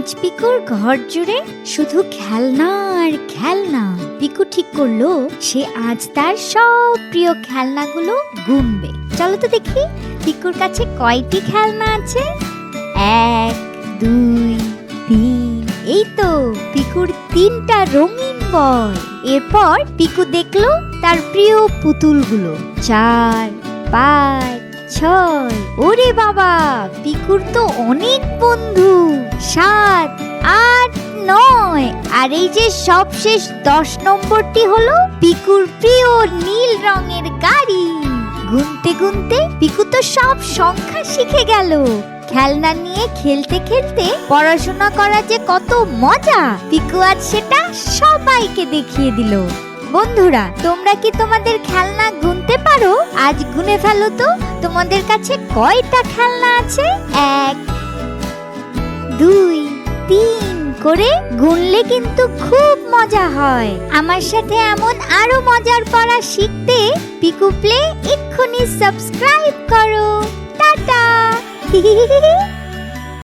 আজ পিকুর ঘর জুড়ে শুধু খেলনা আর খেলনা। পিকু ঠিক করলো সে আজ তার সব প্রিয় খেলনাগুলো গুনবে। চলো তো দেখি পিকুর কাছে কয়টি খেলনা আছে। 1, 2, 3। এই তো পিকুর 3টা রঙিন বল। এরপর পিকু দেখলো তার প্রিয় পুতুলগুলো। 4, 5, 6। ওরে বাবা, পিকুর তো অনেক বন্ধু। 7, 8, 9। আর এই যে সবশেষ 10 নম্বরটি হলো পিকুর প্রিয় নীল রঙের গাড়ি। গুনতে গুনতে পিকু তো সব সংখ্যা শিখে গেল। খেলনা নিয়ে খেলতে খেলতে পড়াশোনা করা যে কত মজা, পিকু আজ সেটা সবাইকে দেখিয়ে দিল। বন্ধুরা, তোমরা কি তোমাদের খেলনা গুনতে পারো? আজ গুনে ফেলো তো তোমাদের কাছে কয়টা খেলনা আছে। 1, 2, 3 করে গুনলে কিন্তু খুব মজা হয়। আমার সাথে এমন আরো মজার পড়া শিখতে পিকু প্লে এক্ষুনি সাবস্ক্রাইব করো। টাটা।